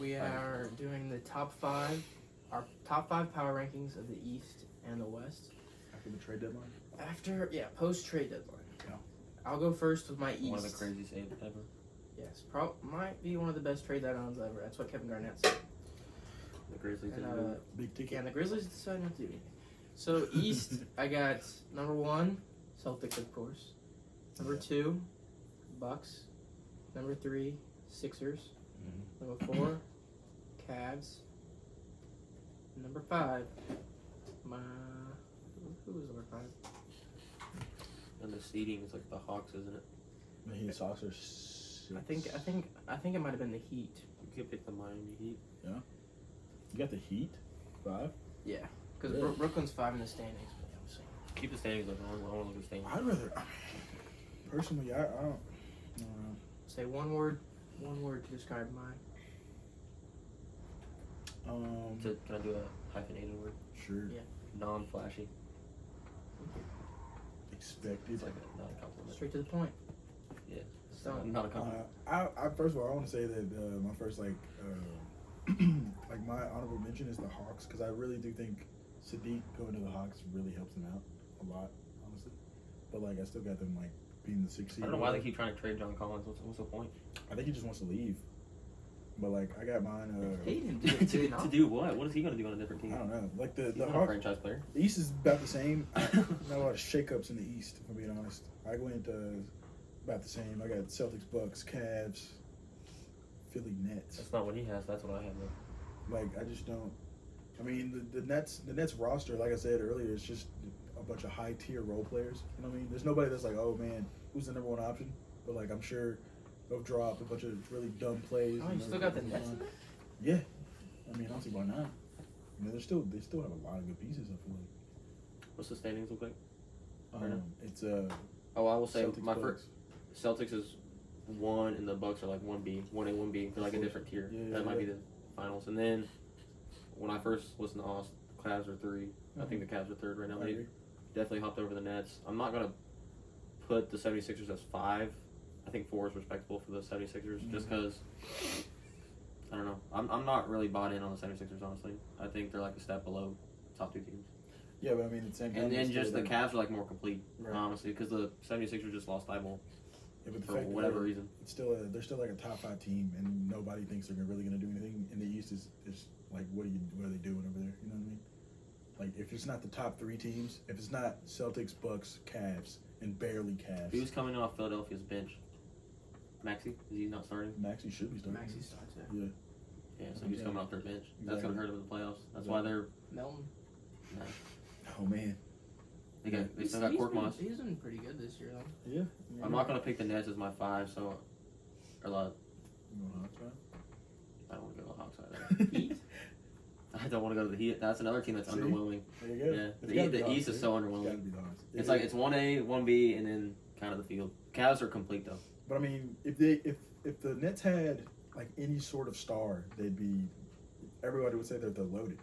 We are doing the our top 5 power rankings of the East and the West. After the trade deadline? Post-trade deadline. Yeah. I'll go first with my East. One of the craziest saves ever. Yes, might be one of the best trade deadlines ever. That's what Kevin Garnett said. The Grizzlies And, didn't do it. Big ticket. Yeah, and the Grizzlies decided not to do anything. So, East, I got number 1, Celtics, of course. Number 2, Bucks. Number 3, Sixers. Number 4, Cavs. Number 5, who was number 5? And the seeding is like the Hawks, isn't it? The Heat Sox are 6. I think it might have been the Heat. You could pick the Miami Heat. Yeah. You got the Heat? 5? Yeah, because Really? Brooklyn's 5 in the standings. But yeah, I'm saying. Keep the standings up. I want to look at the standings. I'd rather... Personally, I don't know. Say one word to describe mine. Can I do a hyphenated word? Sure. Yeah. Non-flashy. Expected. It's like not a compliment. Straight to the point. Yeah. So, Not a compliment. I first of all, I want to say that my first like my honorable mention is the Hawks, because I really do think Sadiq going to the Hawks really helps them out a lot, honestly. But like I still got them like being the 6th seed. I don't know why they keep trying to trade John Collins. What's the point? I think he just wants to leave. But like I got mine. paid him to to do what? What is he going to do on a different team? I don't know. Like He's the not a Hawks. franchise player. The East is about the same. Not a lot of shakeups in the East, if I'm being honest. I went about the same. I got Celtics, Bucks, Cavs, Philly, Nets. That's not what he has. That's what I have. Though. Like I just don't. I mean the Nets roster, like I said earlier, is just a bunch of high tier role players. You know what I mean? There's nobody that's like, oh man, who's the number 1 option? But like I'm sure they'll drop a bunch of really dumb plays. Oh, you still got the Nets in there? Yeah. I mean, I don't see why not. I mean, they still have a lot of good pieces. I feel like. What's the standings look like? Right now? It's Oh, I will say Celtics, my Bucks. first Celtics is 1 and the Bucks are like 1B, 1A, 1B. They're like a different tier. Yeah, that might yeah. be the finals. And then when I first listened to Oz, the Cavs are 3. I think the Cavs are 3rd right now. I They agree. definitely hopped over the Nets. I'm not gonna put the 76ers as 5. I think 4 is respectable for the 76ers just because I don't know. I'm not really bought in on the 76ers, honestly. I think they're like a step below top 2 teams. Yeah, but I mean, at the same time. And then it's just still the like- Cavs are like more complete, Right. honestly, because the 76ers just lost Thibault Yeah, but the for fact that whatever reason. it's still they're still like a top 5 team, and nobody thinks they're really going to do anything in the East. Is like what are they doing over there? You know what I mean? Like if it's not the top 3 teams, if it's not Celtics, Bucks, Cavs, and barely Cavs, Who's coming off Philadelphia's bench? Maxey? Is he not starting? Maxey should be starting. Maxey starts it. Yeah. Yeah, so he's Yeah. coming off their bench. That's Exactly. going to hurt them in the playoffs. That's why they're. Melton. Nah. Oh man. They still got Korkmaz. He's been pretty good this year, though. Yeah. I'm not going to pick the Nets as my 5, so. Or like, You going Hawks, man? I don't want to go to the Hawks either. Heat? I don't want to go to the Heat. That's another team that's See? underwhelming. There you go. Yeah. It's The gotta be East Hawks, is dude. so It's underwhelming. gotta be the Hawks. It's like it's 1A, 1B, and then kind of the field. Cavs are complete though. But I mean, if the Nets had like any sort of star, they'd be. Everybody would say that they're loaded.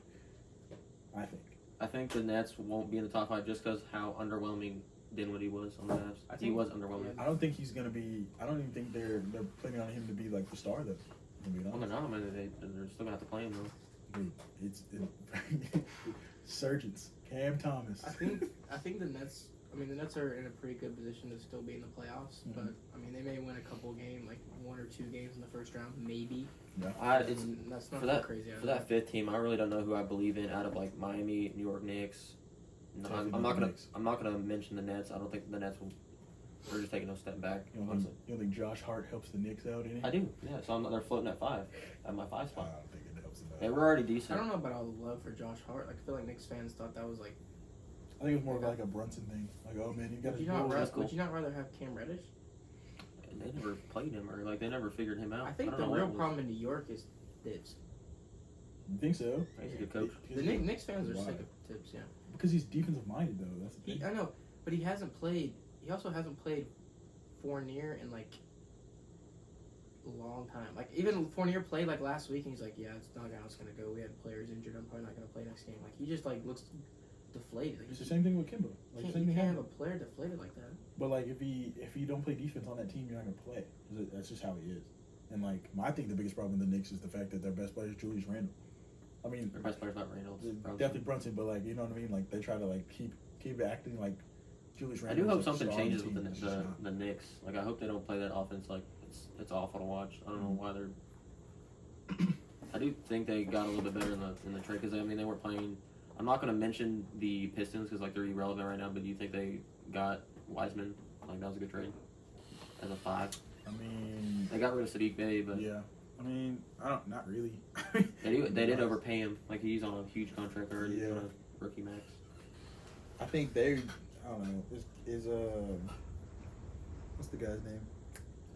I think. I think the Nets won't be in the top 5 just because how underwhelming Dinwiddie was on the Mavs. I He think- was underwhelming. I don't think he's gonna be. I don't even think they're planning on him to be like the star though. To be Well, honest. they're not. I mean, they're still gonna have to play him though. Dude, it's Surgeons. Cam Thomas. I think the Nets. I mean, the Nets are in a pretty good position to still be in the playoffs, Mhm. but I mean, they may win a couple games, like 1 or 2 games in the first round, maybe. It's And that's not for that that crazy. for that 5th team. I really don't know who I believe in out of like Miami, New York Knicks. No, Definitely I'm not the gonna. Knicks. I'm not gonna mention the Nets. I don't think the Nets will. They're just taking a step back. You don't, honestly. think Josh Hart helps the Knicks out any? I do. Yeah. So they're floating at 5, at my 5 I spot. don't think it helps them out. They were already I decent. don't know about all the love for Josh Hart. Like, I feel like Knicks fans thought that was like. I think it was more of like a Brunson thing. Like, oh man, you got Would to you not, That's cool. would you not rather have Cam Reddish? And they never played him or like they never figured him out. I think don't the know what real it was. problem in New York is Tibbs. You think so? He's a good coach. The Knicks fans are Why? sick of Tibbs, yeah. Because he's defensive minded though. That's the thing. I know, but he hasn't played. He also hasn't played Fournier in like a long time. Like even Fournier played like last week, and he's like, "Yeah, it's not how it's gonna go. We had players injured. I'm probably not gonna play next game." Like he just like looks deflated. Like, It's the same thing with Kimbo. Like you same can't, thing you can't have happened. a player deflated like that. But like if you don't play defense on that team, you're not gonna play. That's just how he is. And like, I think the biggest problem with the Knicks is the fact that their best player is Julius Randle. I mean, Their best player's not Randall. It's Brunson. definitely Brunson, but like, you know what I mean? Like, they try to like keep acting like Julius I Randle. do hope is, like, something strong changes team, with and it's just not. the Knicks. Like, I hope they don't play that offense. Like, it's awful to watch. I don't know why they're. I do think they got a little bit better in the trade because I mean they weren't playing. I'm not going to mention the Pistons because like they're irrelevant right now. But do you think they got Wiseman? Like that was a good trade as a 5. I mean, They got rid of Sadiq Bey, but yeah. I mean, not really. they did overpay him. Like he's on a huge contract already. He's Yeah. on a rookie max. I think I don't know. Is what's the guy's name?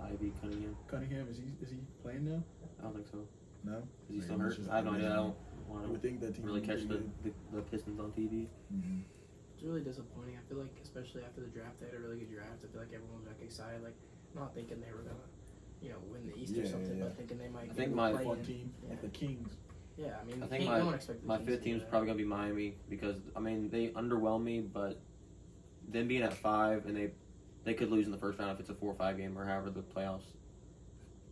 Ivy Cunningham. Cunningham. Is he playing now? I don't think so. No. Is he still Maybe hurt? it's just I have no like- idea. I don't want I would to think that team really would catch be the good. Pistons on TV. Mhm. It's really disappointing. I feel like, especially after the draft, they had a really good draft. I feel like everyone was like excited, like not thinking they were gonna, win the East or Yeah, something, yeah. but thinking they might. I think get my- a play Fun in. team Yeah. like the Kings. Yeah, I mean, I think no one expected my the 5th Kings to team's do that. probably gonna be Miami because I mean they underwhelm me, but them being at 5 and they could lose in the first round if it's a 4-5 game or however the playoffs.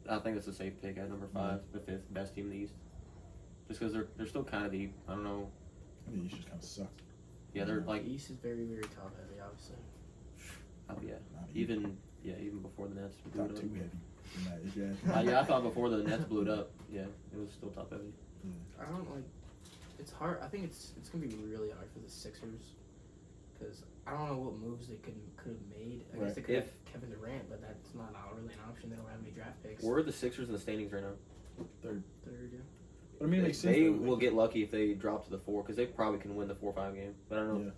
I think it's a safe pick at number 5, the 5th best team in the East. Just because they're still kind of deep. I don't know. I mean, you just kind of suck. Yeah, they're like The East is very, very top heavy, obviously. Not even before the Nets blew top it 2 up. heavy. If you ask me. Yeah, I thought before the Nets blew it up. Yeah, it was still top heavy. I don't like. It's hard. I think it's gonna be really hard for the Sixers because I don't know what moves they could have made. I guess Right. they could have Kevin Durant, but that's not really an option. They don't have any draft picks. Where are the Sixers in the standings right now? Third. Yeah. But I mean, it makes sense. They though. will get lucky if they drop to the 4 because they probably can win the 4-5 game. But I don't know. Yeah.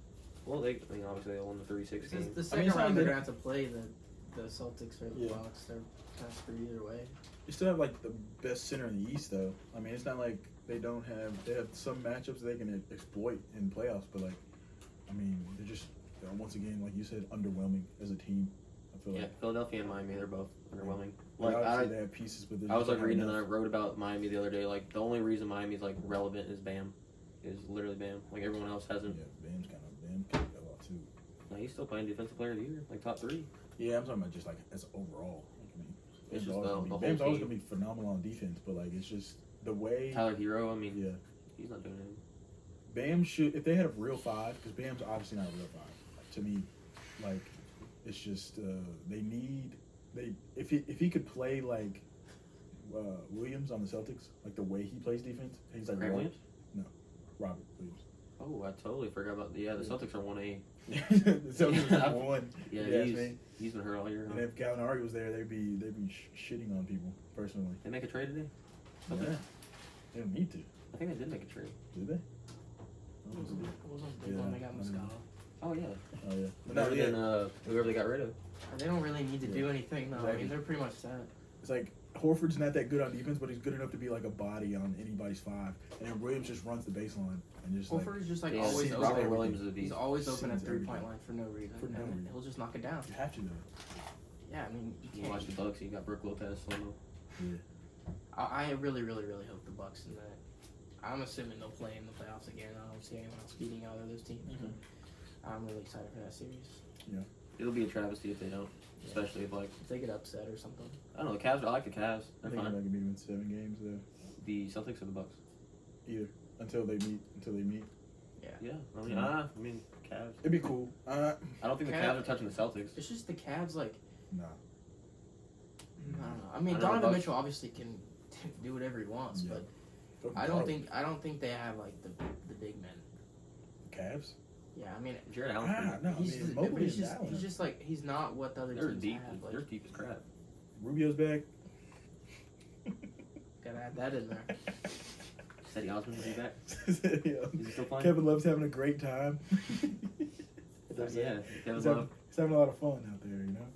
Well, obviously they won the 36 Because game. the second it's not round they're good. gonna have to play the Celtics or the Yeah. Bucks. They're kind of screwed either way. You still have like the best center in the East, though. I mean, it's not like they have some matchups they can exploit in playoffs, but like, I mean, they're just once again, like you said, underwhelming as a team. I feel Yeah, like. Philadelphia and Miami, they're both underwhelming. Like, Like obviously they have pieces, but I was like reading and I wrote about Miami the other day. Like the only reason Miami's like relevant is Bam, is literally Bam. Like everyone else hasn't. Yeah, Bam's kind of fell off too. No, he's still playing Defensive Player of the Year, like top 3. Yeah, I'm talking about just like as overall. Like, I mean, It's Bam's just always the gonna be- whole Bam's always team. gonna be phenomenal on defense, but like it's just the way. Tyler Hero, I mean, Yeah, he's not doing anything. Bam should if they had a real 5, because Bam's obviously not a real 5. Like, to me, like it's just if he could play like Williams on the Celtics, like the way he plays defense, he's like Grant Williams? Robert Williams. Oh, I totally forgot about. The Celtics are 1A. The Celtics Yeah. are 1. Yeah, if you ask me. he's been hurt all year. And if Gallinari was there, they'd be shitting on people personally. They make a trade today? Yeah. They don't need to, I think they did make a trade. did they? It wasn't a big Yeah, one. They got I mean- Moscato. Oh yeah. Oh yeah. But Better no, yeah. than whoever they got rid of. They don't really need to do anything. No, I Exactly. mean they're pretty much set. It's like Horford's not that good on defense, but he's good enough to be like a body on anybody's 5. And then Williams just runs the baseline and just Horford is just like Yeah, always see, open. Robert everything. Williams is a beast. He's always open at Sees 3-point everything. line for no reason. For no and reason. He'll just knock it down. you have to though. Yeah, I mean you You can't. watch the Bucks, you got Brook Lopez, Slomo. Yeah. I really, really, really hope the Bucks in that. I'm assuming they'll play in the playoffs again. I don't see anyone else beating either of those teams. Mhm. I'm really excited for that series. It'll be a travesty if they don't, especially if like If they get upset or something. I don't know. The Cavs. I like the Cavs. I They're think I fine. can beat him in 7 games though. The Celtics or the Bucks. Either until they meet. Yeah. I mean, Cavs. It'd be cool. I don't think the Cavs are touching the Celtics. It's just the Cavs, like, Nah. I don't know. I mean, I know Donovan Bucks- Mitchell obviously can do whatever he wants, Yeah. but I don't think they have like the big men. Cavs. Yeah, I mean, Jared Allen. No, I he's, mean but Mobley he's and just Allen. he's just like he's not what the other They're teams deep. have. Like, They're deep as crap. Rubio's back. gotta add that in there. Cedi Osman is he back? Yeah. Is he still playing? Kevin Love's having a great time. Yeah. Kevin He's Love. having a lot of fun out there, you know.